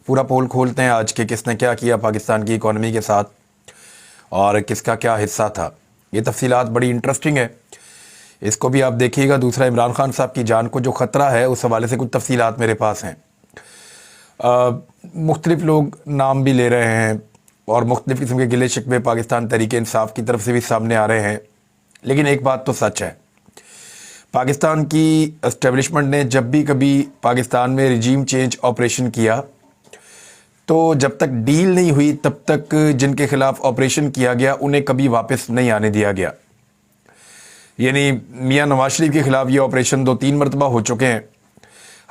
پورا پول کھولتے ہیں آج کے کس نے کیا کیا پاکستان کی اکانومی کے ساتھ اور کس کا کیا حصہ تھا. یہ تفصیلات بڑی انٹرسٹنگ ہے, اس کو بھی آپ دیکھیے گا. دوسرا, عمران خان صاحب کی جان کو جو خطرہ ہے اس حوالے سے کچھ تفصیلات میرے پاس ہیں. مختلف لوگ نام بھی لے رہے ہیں اور مختلف قسم کے گلے شکوے پاکستان تحریک انصاف کی طرف سے بھی سامنے آ رہے ہیں, لیکن ایک بات تو سچ ہے, پاکستان کی اسٹیبلشمنٹ نے جب بھی کبھی پاکستان میں رجیم چینج آپریشن کیا تو جب تک ڈیل نہیں ہوئی تب تک جن کے خلاف آپریشن کیا گیا انہیں کبھی واپس نہیں آنے دیا گیا. یعنی میاں نواز شریف کے خلاف یہ آپریشن 2-3 مرتبہ ہو چکے ہیں.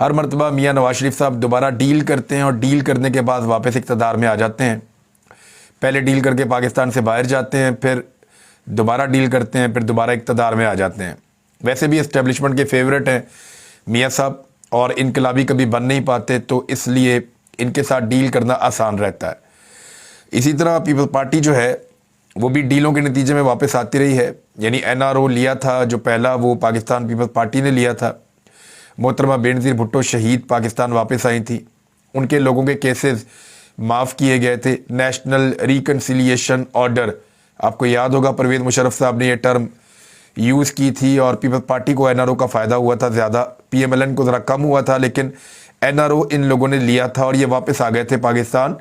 ہر مرتبہ میاں نواز شریف صاحب دوبارہ ڈیل کرتے ہیں اور ڈیل کرنے کے بعد واپس اقتدار میں آ جاتے ہیں. پہلے ڈیل کر کے پاکستان سے باہر جاتے ہیں, پھر دوبارہ ڈیل کرتے ہیں, پھر دوبارہ اقتدار میں آ جاتے ہیں. ویسے بھی اسٹیبلشمنٹ کے فیورٹ ہیں میاں صاحب اور انقلابی کبھی بن نہیں پاتے, تو اس لیے ان کے ساتھ ڈیل کرنا آسان رہتا ہے. اسی طرح پیپل پارٹی جو ہے وہ بھی ڈیلوں کے نتیجے میں واپس آتی رہی ہے. یعنی NRO لیا تھا جو پہلا, وہ پاکستان پیپل پارٹی نے لیا تھا. محترمہ بینظیر بھٹو شہید پاکستان واپس آئی تھی, ان کے لوگوں کے کیسز معاف کیے گئے تھے. نیشنل ریکنسیلیشن آرڈر, آپ کو یاد ہوگا پرویز مشرف صاحب نے یہ ٹرم یوز کی تھی اور پیپل پارٹی کو NRO کا فائدہ ہوا تھا زیادہ, PMLN کو ذرا کم ہوا تھا, لیکن NRO ان لوگوں نے لیا تھا اور یہ واپس آ گئے تھے پاکستان.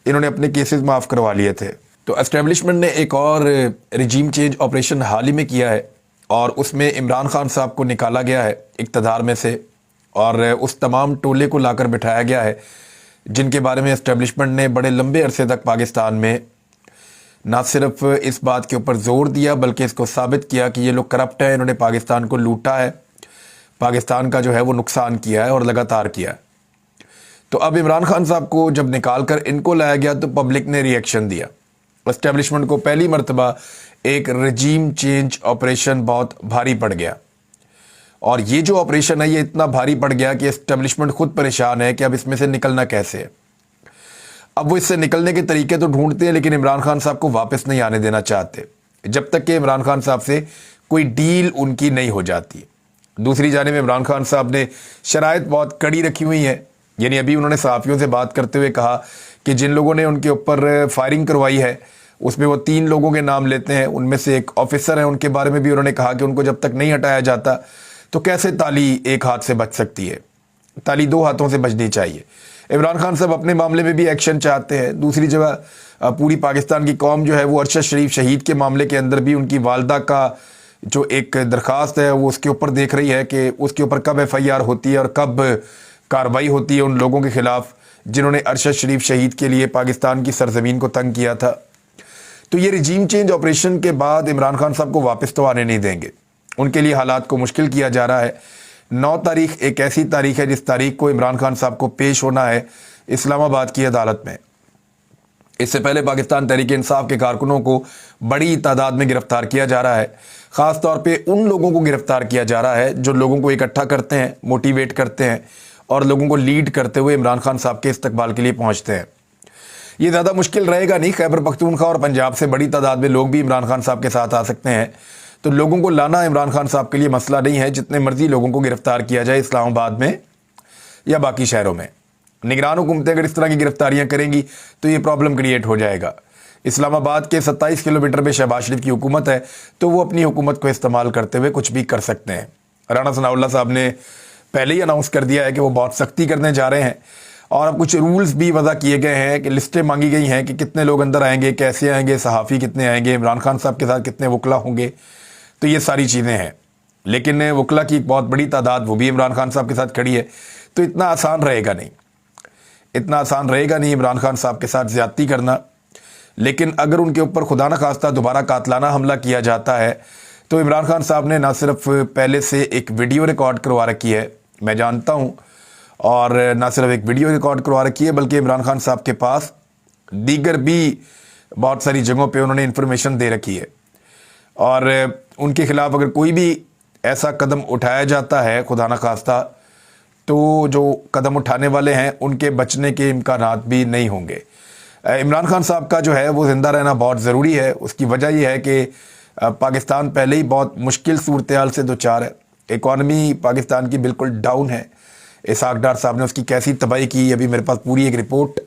انہوں نے اپنے کیسز معاف کروا لیے تھے. تو اسٹیبلشمنٹ نے ایک اور رجیم چینج آپریشن حال ہی میں کیا ہے اور اس میں عمران خان صاحب کو نکالا گیا ہے اقتدار میں سے اور اس تمام ٹولے کو لا کر بٹھایا گیا ہے جن کے بارے میں اسٹیبلشمنٹ نے بڑے لمبے عرصے تک پاکستان میں نہ صرف اس بات کے اوپر زور دیا بلکہ اس کو ثابت کیا کہ یہ لوگ کرپٹ ہیں, انہوں نے پاکستان کو لوٹا ہے, پاکستان کا جو ہے وہ نقصان کیا ہے اور لگاتار کیا ہے. تو اب عمران خان صاحب کو جب نکال کر ان کو لایا گیا تو پبلک نے ری ایکشن دیا. اسٹیبلشمنٹ کو پہلی مرتبہ ایک رجیم چینج آپریشن بہت بھاری پڑ گیا, اور یہ جو آپریشن ہے یہ اتنا بھاری پڑ گیا کہ اسٹیبلشمنٹ خود پریشان ہے کہ اب اس میں سے نکلنا کیسے ہے. اب وہ اس سے نکلنے کے طریقے تو ڈھونڈتے ہیں لیکن عمران خان صاحب کو واپس نہیں آنے دینا چاہتے جب تک کہ عمران خان صاحب سے کوئی ڈیل ان کی نہیں ہو جاتی. دوسری جانب عمران خان صاحب نے شرائط بہت کڑی رکھی ہوئی ہیں. یعنی ابھی انہوں نے صحافیوں سے بات کرتے ہوئے کہا کہ جن لوگوں نے ان کے اوپر فائرنگ کروائی ہے اس میں وہ 3 لوگوں کے نام لیتے ہیں, ان میں سے ایک آفیسر ہیں, ان کے بارے میں بھی انہوں نے کہا کہ ان کو جب تک نہیں ہٹایا جاتا تو کیسے تالی ایک ہاتھ سے بچ سکتی ہے, تالی 2 ہاتھوں سے بچنی چاہیے. عمران خان صاحب اپنے معاملے میں بھی ایکشن چاہتے ہیں. دوسری جگہ پوری پاکستان کی قوم جو ہے وہ ارشد شریف شہید کے معاملے کے اندر بھی ان کی والدہ کا جو ایک درخواست ہے وہ اس کے اوپر دیکھ رہی ہے کہ اس کے اوپر کب FIR ہوتی ہے اور کب کارروائی ہوتی ہے ان لوگوں کے خلاف جنہوں نے ارشد شریف شہید کے لیے پاکستان کی سرزمین کو تنگ کیا تھا. تو یہ رجیم چینج آپریشن کے بعد عمران خان صاحب کو واپس تو آنے نہیں دیں گے, ان کے لیے حالات کو مشکل کیا جا رہا ہے. 9 تاریخ ایک ایسی تاریخ ہے جس تاریخ کو عمران خان صاحب کو پیش ہونا ہے اسلام آباد کی عدالت میں. اس سے پہلے پاکستان تحریک انصاف کے کارکنوں کو بڑی تعداد میں گرفتار کیا جا رہا ہے. خاص طور پہ ان لوگوں کو گرفتار کیا جا رہا ہے جو لوگوں کو اکٹھا کرتے ہیں, موٹیویٹ کرتے ہیں اور لوگوں کو لیڈ کرتے ہوئے عمران خان صاحب کے استقبال کے لیے پہنچتے ہیں. یہ زیادہ مشکل رہے گا نہیں, خیبر پختونخوا اور پنجاب سے بڑی تعداد میں لوگ بھی عمران خان صاحب کے ساتھ آ سکتے ہیں. تو لوگوں کو لانا عمران خان صاحب کے لیے مسئلہ نہیں ہے, جتنے مرضی لوگوں کو گرفتار کیا جائے اسلام آباد میں یا باقی شہروں میں. نگران حکومتیں اگر اس طرح کی گرفتاریاں کریں گی تو یہ پرابلم کریٹ ہو جائے گا. اسلام آباد کے 27 کلومیٹر پہ شہباز شریف کی حکومت ہے تو وہ اپنی حکومت کو استعمال کرتے ہوئے کچھ بھی کر سکتے ہیں. رانا ثناء اللہ صاحب نے پہلے ہی اناؤنس کر دیا ہے کہ وہ بہت سختی کرنے جا رہے ہیں اور اب کچھ رولز بھی وضع کیے گئے ہیں کہ لسٹیں مانگی گئی ہیں کہ کتنے لوگ اندر آئیں گے, کیسے آئیں گے, صحافی کتنے آئیں گے, عمران خان صاحب کے ساتھ کتنے وکلا ہوں گے. تو یہ ساری چیزیں ہیں, لیکن وکلا کی ایک بہت بڑی تعداد وہ بھی عمران خان صاحب کے ساتھ کھڑی ہے. تو اتنا آسان رہے گا نہیں عمران خان صاحب کے ساتھ زیادتی کرنا. لیکن اگر ان کے اوپر خدا نہ خواستہ دوبارہ قاتلانہ حملہ کیا جاتا ہے تو عمران خان صاحب نے نہ صرف پہلے سے ایک ویڈیو ریکارڈ کروا رکھی ہے, میں جانتا ہوں, اور نہ صرف ایک ویڈیو ریکارڈ کروا رکھی ہے بلکہ عمران خان صاحب کے پاس دیگر بھی بہت ساری جگہوں پہ انہوں نے انفارمیشن دے رکھی ہے. اور ان کے خلاف اگر کوئی بھی ایسا قدم اٹھایا جاتا ہے خدا نہ خواستہ تو جو قدم اٹھانے والے ہیں ان کے بچنے کے امکانات بھی نہیں ہوں گے. عمران خان صاحب کا جو ہے وہ زندہ رہنا بہت ضروری ہے. اس کی وجہ یہ ہے کہ پاکستان پہلے ہی بہت مشکل صورتحال سے دوچار ہے. اکانومی پاکستان کی بالکل ڈاؤن ہے. इसहाक डार साहब ने उसकी कैसी तबाही की, अभी मेरे पास पूरी एक रिपोर्ट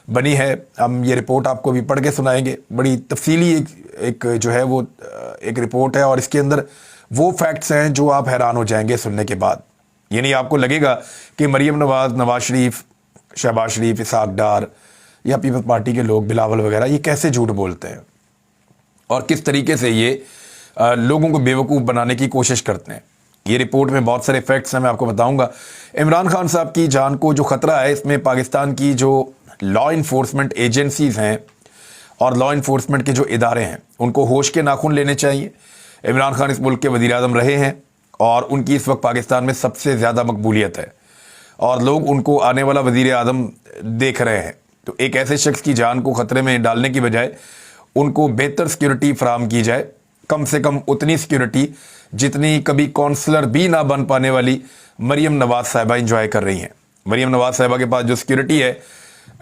बनी है। हम ये रिपोर्ट आपको भी पढ़ के सुनाएंगे। बड़ी तफसीली एक जो है वो एक रिपोर्ट है, और इसके अंदर वो फैक्ट्स हैं जो आप हैरान हो जाएंगे सुनने के बाद। यानी आपको लगेगा कि मरीम नवाज, नवाज शरीफ, शहबाज शरीफ, इसहाक डार या पीपल्स पार्टी के लोग, बिलावल वगैरह, ये कैसे झूठ बोलते हैं और किस तरीके से ये लोगों को बेवकूफ़ बनाने की कोशिश करते हैं। ये रिपोर्ट में बहुत सारे फैक्ट्स हैं, मैं आपको बताऊंगा। इमरान खान साहब की जान को जो ख़तरा है, इसमें पाकिस्तान की जो लॉ इन्फोर्समेंट एजेंसीज़ हैं और लॉ इन्फोर्समेंट के जो इदारे हैं, उनको होश के नाखून लेने चाहिए। इमरान खान इस मुल्क के वज़ीर आज़म रहे हैं और उनकी इस वक्त पाकिस्तान में सबसे ज़्यादा मकबूलियत है और लोग उनको आने वाला वज़ीर आज़म देख रहे हैं। तो एक ऐसे शख्स की जान को ख़तरे में डालने की बजाय उनको बेहतर सिक्योरिटी फराहम की जाए, कम से कम उतनी सिक्योरिटी जितनी कभी काउंसलर भी ना बन पाने वाली मरीम नवाज साहिबा इंजॉय कर रही हैं। मरीम नवाज साहिबा के पास जो सिक्योरिटी है,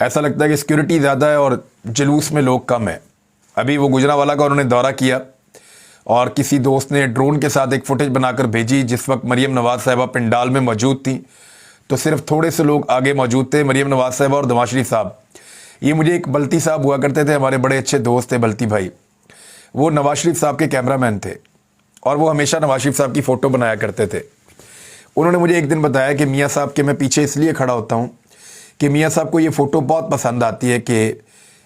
ऐसा लगता है कि सिक्योरिटी ज़्यादा है और जुलूस में लोग कम हैं। अभी वो गुजरांवाला का उन्होंने दौरा किया और किसी दोस्त ने ड्रोन के साथ एक फुटेज बनाकर भेजी। जिस वक्त मरीम नवाज साहिबा पंडाल में मौजूद थी तो सिर्फ थोड़े से लोग आगे मौजूद थे, मरीम नवाज साहिबा और नवाज शरीफ साहब। ये मुझे एक बल्ती साहब हुआ करते थे, हमारे बड़े अच्छे दोस्त थे बल्ती भाई, वो नवाज शरीफ साहब के कैमरामैन थे और वो हमेशा नवाज शरीफ साहब की फ़ोटो बनाया करते थे। उन्होंने मुझे एक दिन बताया कि मियाँ साहब के मैं पीछे इसलिए खड़ा होता हूँ कि मियाँ साहब को ये फ़ोटो बहुत पसंद आती है कि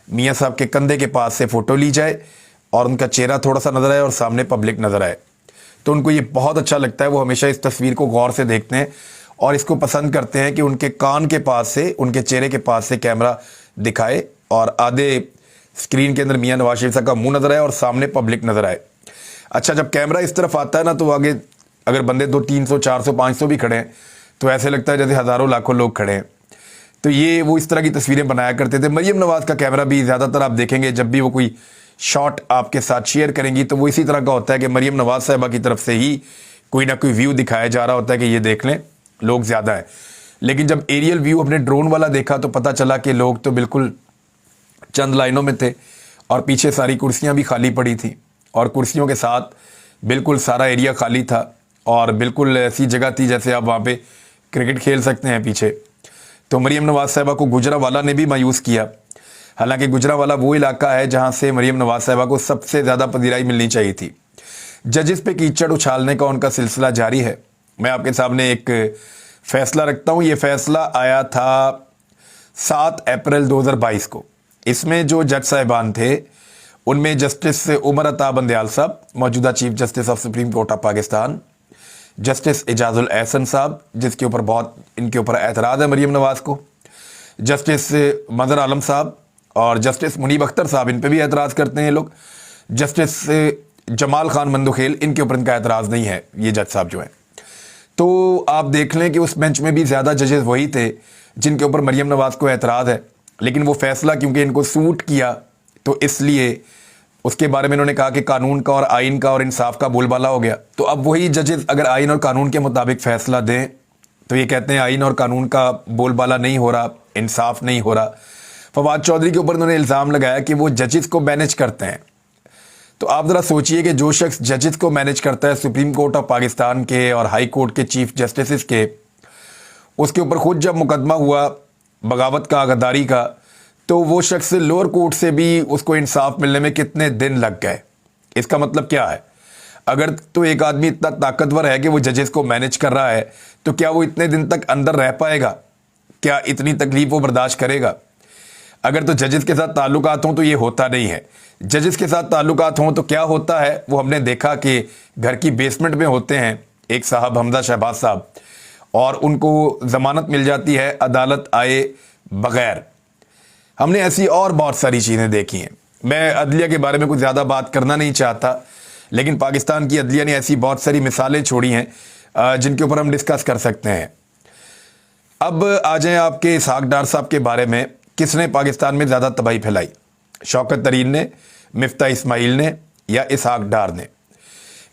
मियाँ साहब के कंधे के पास से फ़ोटो ली जाए और उनका चेहरा थोड़ा सा नज़र आए और सामने पब्लिक नज़र आए। तो उनको ये बहुत अच्छा लगता है, वो हमेशा इस तस्वीर को गौर से देखते हैं और इसको पसंद करते हैं कि उनके कान के पास से, उनके चेहरे के पास से कैमरा दिखाए और आधे स्क्रीन के अंदर मियाँ नवाज शरीफ साहब का मुंह नज़र आए और सामने पब्लिक नज़र आए। अच्छा, जब कैमरा इस तरफ आता है ना, तो आगे अगर बंदे 200, 300, 400, 500 भी खड़े हैं तो ऐसे लगता है जैसे हज़ारों लाखों लोग खड़े हैं। तो ये वो इस तरह की तस्वीरें बनाया करते थे। मरीम नवाज का कैमरा भी ज़्यादातर आप देखेंगे जब भी वो कोई शॉट आपके साथ शेयर करेंगी तो वो इसी तरह का होता है कि मरीम नवाज साहिबा की तरफ से ही कोई ना कोई व्यू दिखाया जा रहा होता है कि ये देख लें लोग ज़्यादा हैं। लेकिन जब एरियल व्यू अपने ड्रोन वाला देखा तो पता चला कि लोग तो बिल्कुल चंद लाइनों में थे और पीछे सारी कुर्सियां भी खाली पड़ी थी और कुर्सियों के साथ बिल्कुल सारा एरिया खाली था और बिल्कुल ऐसी जगह थी जैसे आप वहाँ पे क्रिकेट खेल सकते हैं पीछे। तो मरीम नवाज साहिबा को गुजरांवाला ने भी मायूस किया। हालांकि गुजरांवाला वो इलाका है जहाँ से मरीम नवाज साहिबा को सबसे ज़्यादा पजीराई मिलनी चाहिए थी। जजेस पे कीचड़ उछालने का उनका सिलसिला जारी है। मैं आपके सामने एक फ़ैसला रखता हूँ। ये फ़ैसला आया था 7 अप्रैल 2022 को। इसमें जो जज साहिबान थे उनमें जस्टिस उमर अता बंदयाल साहब, मौजूदा chief justice of supreme court of Pakistan, justice Ijazul Ahsan sahab, जिसके ऊपर बहुत इनके ऊपर एतराज़ है मरीम नवाज को, जस्टिस मदर आलम साहब और जस्टिस मुनीब अख्तर साहब, इन पे भी एतराज़ करते हैं ये लोग, जस्टिस जमाल खान मंदुखेल, इनके ऊपर इनका एतराज़ नहीं है, ये जज साहब जो हैं। तो आप देख लें कि उस बेंच में भी ज़्यादा जजेस वही थे जिनके ऊपर मरीम नवाज को एतराज़ है। लेकिन वो फैसला क्योंकि इनको सूट किया तो इसलिए उसके बारे में इन्होंने कहा कि कानून का और आइन का और इंसाफ का बोलबाला हो गया। तो अब वही जजेस अगर आइन और कानून के मुताबिक फ़ैसला दें तो ये कहते हैं आइन और कानून का बोलबाला नहीं हो रहा, इंसाफ नहीं हो रहा। फवाद चौधरी के ऊपर उन्होंने इल्ज़ाम लगाया कि वो जजेस को मैनेज करते हैं। तो आप ज़रा सोचिए कि जो शख्स जजेस को मैनेज करता है सुप्रीम कोर्ट ऑफ पाकिस्तान के और हाई कोर्ट के चीफ जस्टिस के, उसके ऊपर खुद जब मुकदमा हुआ बगावत का, गद्दारी का, तो वो शख्स लोअर कोर्ट से भी उसको इंसाफ मिलने में कितने दिन लग गए। इसका मतलब क्या है? अगर तो एक आदमी इतना ताकतवर है कि वो जजेस को मैनेज कर रहा है तो क्या वो इतने दिन तक अंदर रह पाएगा? क्या इतनी तकलीफ वो बर्दाश्त करेगा? अगर तो जजेस के साथ ताल्लुकात हों तो ये होता नहीं है। जजेस के साथ ताल्लुकात हों तो क्या होता है वो हमने देखा कि घर की बेसमेंट में होते हैं एक साहब, हमजा शहबाज साहब, और उनको ज़मानत मिल जाती है अदालत आए बग़ैर। हमने ऐसी और बहुत सारी चीज़ें देखी हैं। मैं अदलिया के बारे में कुछ ज़्यादा बात करना नहीं चाहता, लेकिन पाकिस्तान की अदलिया ने ऐसी बहुत सारी मिसालें छोड़ी हैं जिनके ऊपर हम डिस्कस कर सकते हैं। अब आ जाएं आपके इसहाक डार साहब के बारे में। किसने पाकिस्तान में ज़्यादा तबाही फैलाई? शौकत तरीन ने, मिफ्ता इस्माइल ने या इसहाक डार ने?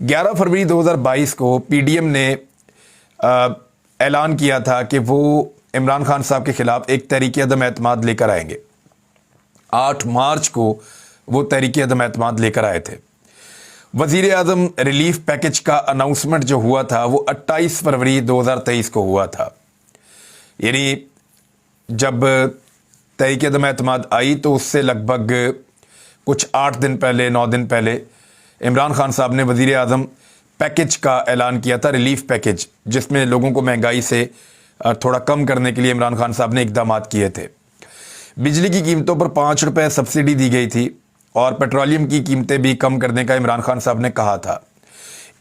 11 फरवरी 2022 को पीडीएम ने ऐलान किया था कि वो इमरान खान साहब के खिलाफ एक तहरीक अदम एतमाद लेकर आएंगे। 8 मार्च को वो तहरीक अदम एतमाद लेकर आए थे। वज़ीर आज़म रिलीफ पैकेज का अनाउंसमेंट जो हुआ था वो 28 फरवरी 2023 को हुआ था। यानी जब तहरीक अदम एतमाद आई तो उससे लगभग कुछ 8 दिन पहले 9 दिन पहले इमरान खान साहब ने वज़ीर आज़म पैकेज का ऐलान किया था, रिलीफ पैकेज, जिसमें लोगों को महंगाई से थोड़ा कम करने के लिए इमरान खान साहब ने इक़दाम किए थे। बिजली की कीमतों पर 5 रुपये सब्सिडी दी गई थी और पेट्रोलियम की कीमतें भी कम करने का इमरान खान साहब ने कहा था।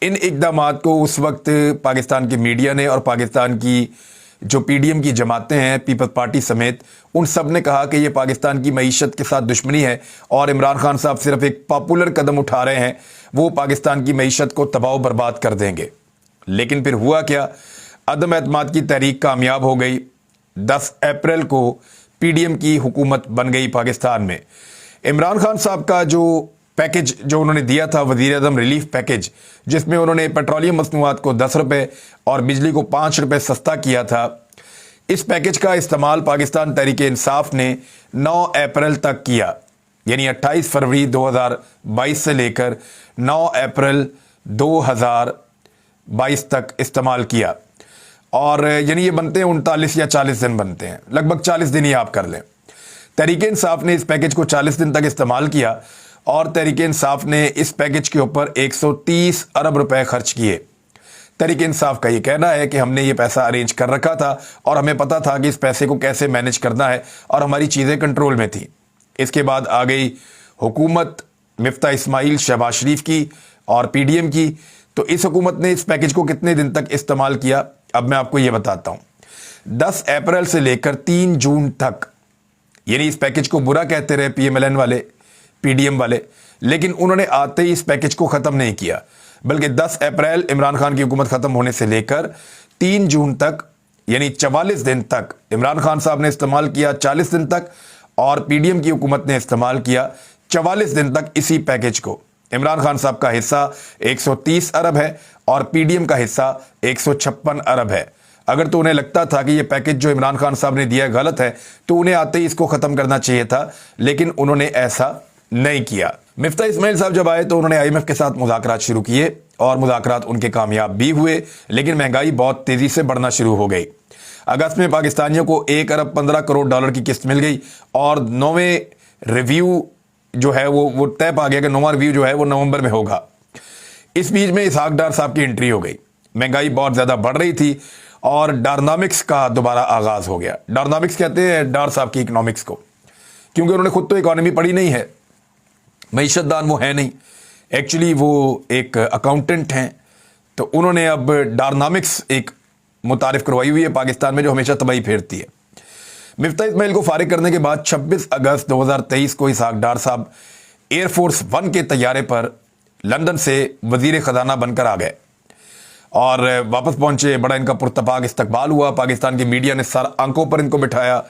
इन इक़दामात को उस वक्त पाकिस्तान की मीडिया ने और पाकिस्तान की जो पीडीएम की जमातें हैं, पीपल्स पार्टी समेत, उन सब ने कहा कि ये पाकिस्तान की मईशत के साथ दुश्मनी है और इमरान खान साहब सिर्फ एक पॉपुलर कदम उठा रहे हैं, वो पाकिस्तान की मईशत को तबाह बर्बाद कर देंगे। लेकिन फिर हुआ क्या? अदम एतमाद की तहरीक कामयाब हो गई। 10 अप्रैल को पीडीएम की हुकूमत बन गई पाकिस्तान में। इमरान खान साहब का जो पैकेज जो उन्होंने दिया था, वज़ीर आज़म रिलीफ पैकेज, जिसमें उन्होंने पेट्रोलियम मसनूआत को 10 रुपये और बिजली को 5 रुपये सस्ता किया था, इस पैकेज का इस्तेमाल पाकिस्तान तहरीक इंसाफ ने 9 अप्रैल तक किया, यानी 28 फरवरी 2022 से लेकर 9 अप्रैल 2022 तक इस्तेमाल किया। और यानी ये बनते हैं 39 या 40 दिन बनते हैं, लगभग 40 दिन ही आप कर लें। तहरीक इंसाफ ने इस पैकेज को 40 दिन तक इस्तेमाल किया और तहरीक इंसाफ ने इस पैकेज के ऊपर 130 अरब रुपए खर्च किए। तहरीक इंसाफ का ये कहना है कि हमने ये पैसा अरेंज कर रखा था और हमें पता था कि इस पैसे को कैसे मैनेज करना है और हमारी चीज़ें कंट्रोल में थी। इसके बाद आ गई हुकूमत मिफ्ता इस्माइल, शहबाज शरीफ की और पीडीएम की। तो इस हुकूमत ने इस पैकेज को कितने दिन तक इस्तेमाल किया, अब मैं आपको ये बताता हूँ। 10 अप्रैल से लेकर 3 जून तक, यानी इस पैकेज को बुरा कहते रहे पीएमएलएन वाले, पीडीएम वाले, लेकिन उन्होंने आते ही इस पैकेज को ख़त्म नहीं किया, बल्कि 10 अप्रैल इमरान खान की हुकूमत ख़त्म होने से लेकर 3 जून तक, यानी 44 दिन तक इमरान खान साहब ने इस्तेमाल किया, 40 दिन तक, और पीडीएम की हुकूमत ने इस्तेमाल किया 44 दिन तक इसी पैकेज को। इमरान खान साहब का हिस्सा 130 अरब है और पीडीएम का हिस्सा 156 अरब है। अगर तो उन्हें लगता था कि ये पैकेज जो इमरान खान साहब ने दिया गलत है, तो उन्हें आते ही इसको ख़त्म करना चाहिए था, लेकिन उन्होंने ऐसा नहीं किया। मिफ्ता इस्माइल साहब जब आए तो उन्होंने आईएमएफ के साथ मुज़ाकरात शुरू किए और मुज़ाकरात उनके कामयाब भी हुए, लेकिन महंगाई बहुत तेज़ी से बढ़ना शुरू हो गई। अगस्त में पाकिस्तानियों को 1 अरब 15 करोड़ डॉलर की किस्त मिल गई और 9वें रिव्यू जो है वो तय पा गया कि 9वां रिव्यू जो है वो नवंबर में होगा। इस बीच में इसहाक डार साहब की एंट्री हो गई। महंगाई बहुत ज़्यादा बढ़ रही थी और डायनामिक्स का दोबारा आगाज़ हो गया। डायनामिक्स कहते हैं डार साहब की इकोनॉमिक्स को, क्योंकि उन्होंने खुद तो इकोनॉमी पढ़ी नहीं है, मईशतदान वो है नहीं, एक्चुअली वो एक अकाउंटेंट हैं। तो उन्होंने अब डायनामिक्स एक मुतारिफ करवाई हुई है पाकिस्तान में, जो हमेशा तबाही फेरती है। मिफ्ता इस्माइल को फारिग करने के बाद 26 अगस्त 2023 को इसहाक डार साहब एयरफोर्स 1 के तैयारे पर लंदन से वजीर ख़जाना बनकर आ गए और वापस पहुंचे। बड़ा इनका पुरतपाक इस्तकबाल हुआ। पाकिस्तान की मीडिया ने सर आंखों पर इनको बिठाया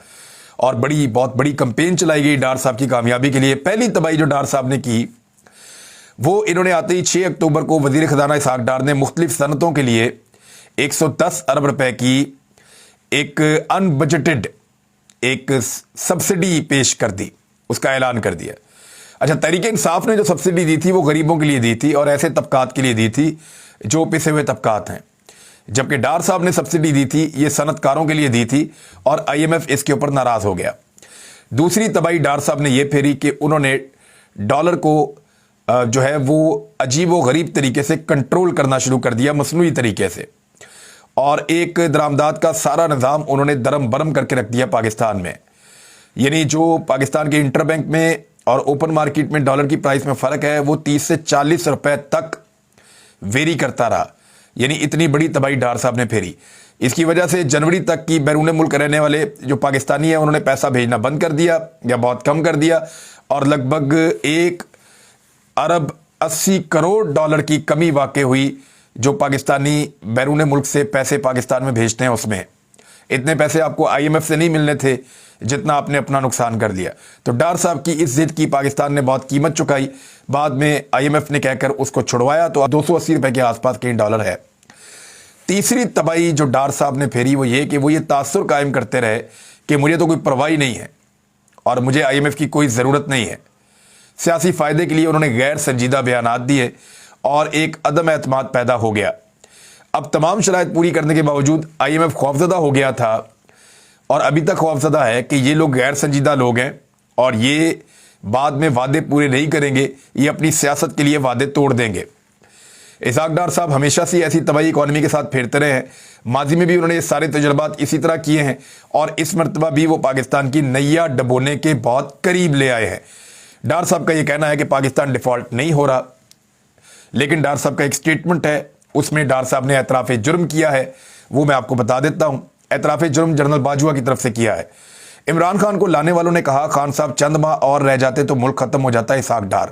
और बहुत बड़ी कंपेन चलाई गई डार साहब की कामयाबी के लिए। पहली तबाही जो डार साहब ने की, वो इन्होंने आते ही 6 अक्टूबर को वजीर ख़जाना इसहाक डार ने मुख्तलिफ सनतों के लिए 110 अरब रुपए की एक अनबजटेड एक सब्सिडी पेश कर दी, उसका ऐलान कर दिया। अच्छा, तहरीक इंसाफ ने जो सब्सिडी दी थी वो गरीबों के लिए दी थी और ऐसे तबकात के लिए दी थी जो पिसे हुए तबकात हैं, जबकि डार साहब ने सब्सिडी दी थी ये सनतकारों के लिए दी थी और आईएमएफ इसके ऊपर नाराज़ हो गया। दूसरी तबाही डार साहब ने यह फेरी कि उन्होंने डॉलर को जो है वो अजीब व गरीब तरीके से कंट्रोल करना शुरू कर दिया, मसनूई तरीके से, और एक दरामदाद का सारा निज़ाम उन्होंने दरम बरम करके रख दिया पाकिस्तान में। यानी जो पाकिस्तान के इंटर बैंक में और ओपन मार्केट में डॉलर की प्राइस में फ़र्क है वो 30 से 40 रुपए तक वेरी करता रहा। यानी इतनी बड़ी तबाही डार साहब ने फेरी। इसकी वजह से जनवरी तक की बैरून मुल्क रहने वाले जो पाकिस्तानी हैं उन्होंने पैसा भेजना बंद कर दिया या बहुत कम कर दिया और लगभग 1 अरब 80 करोड़ डॉलर की कमी वाक़ई हुई जो पाकिस्तानी बैरून मुल्क से पैसे पाकिस्तान में भेजते हैं। उसमें इतने पैसे आपको आईएमएफ से नहीं मिलने थे जितना आपने अपना नुकसान कर लिया। तो डार साहब की इस जिद की पाकिस्तान ने बहुत कीमत चुकाई। बाद में आईएमएफ ने कहकर उसको छुड़वाया तो 280 रुपए के आसपास कहीं डॉलर है। तीसरी तबाही जो डार साहब ने फेरी वो ये कि वो ये तासुर कायम करते रहे कि मुझे तो कोई परवाह ही नहीं है और मुझे आईएमएफ की कोई ज़रूरत नहीं है। सियासी फ़ायदे के लिए उन्होंने गैर संजीदा बयानात दिए और एक अदम एतमाद पैदा हो गया। अब तमाम शराइत पूरी करने के बावजूद आईएमएफ खौफजदा हो गया था اور ابھی تک خوفزدہ ہے کہ یہ لوگ غیر سنجیدہ لوگ ہیں اور یہ بعد میں وعدے پورے نہیں کریں گے، یہ اپنی سیاست کے لیے وعدے توڑ دیں گے۔ اسحاق ڈار صاحب ہمیشہ سے ایسی طبعی اکانومی کے ساتھ پھیرتے رہے ہیں، ماضی میں بھی انہوں نے یہ سارے تجربات اسی طرح کیے ہیں اور اس مرتبہ بھی وہ پاکستان کی نیا ڈبونے کے بہت قریب لے آئے ہیں۔ ڈار صاحب کا یہ کہنا ہے کہ پاکستان ڈیفالٹ نہیں ہو رہا، لیکن ڈار صاحب کا ایک سٹیٹمنٹ ہے، اس میں ڈار صاحب نے اعتراف جرم کیا ہے، وہ میں آپ کو بتا دیتا ہوں۔ اعتراف جرم جنرل باجوہ کی طرف سے کیا ہے۔ عمران خان کو لانے والوں نے کہا خان صاحب چند ماہ اور رہ جاتے تو ملک ختم ہو جاتا۔ اسحاق ڈار،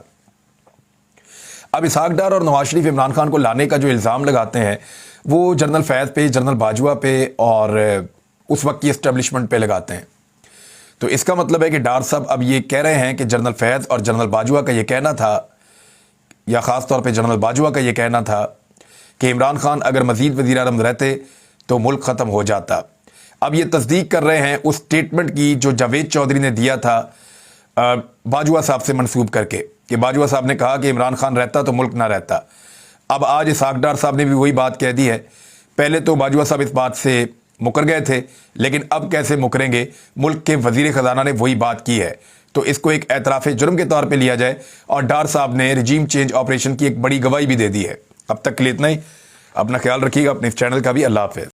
اب اسحاق ڈار اور نواز شریف عمران خان کو لانے کا جو الزام لگاتے ہیں وہ جنرل فیض پہ، جنرل باجوہ پہ اور اس وقت کی اسٹیبلشمنٹ پہ لگاتے ہیں۔ تو اس کا مطلب ہے کہ ڈار صاحب اب یہ کہہ رہے ہیں کہ جنرل فیض اور جنرل باجوہ کا یہ کہنا تھا، یا خاص طور پہ جنرل باجوہ کا یہ کہنا تھا کہ عمران خان اگر مزید وزیر اعظم رہتے تو ملک ختم ہو جاتا۔ اب یہ تصدیق کر رہے ہیں اس سٹیٹمنٹ کی جو جاوید چودھری نے دیا تھا باجوہ صاحب سے منسوب کر کے، کہ باجوہ صاحب نے کہا کہ عمران خان رہتا تو ملک نہ رہتا۔ اب آج اسحاق ڈار صاحب نے بھی وہی بات کہہ دی ہے۔ پہلے تو باجوہ صاحب اس بات سے مکر گئے تھے، لیکن اب کیسے مکریں گے؟ ملک کے وزیر خزانہ نے وہی بات کی ہے، تو اس کو ایک اعتراف جرم کے طور پہ لیا جائے۔ اور ڈار صاحب نے رجیم چینج آپریشن کی ایک بڑی گواہی بھی دے دی ہے۔ اب تک کے لیے اتنا ہی، اپنا خیال رکھیے گا، اپنے اس چینل کا بھی۔ اللہ حافظ۔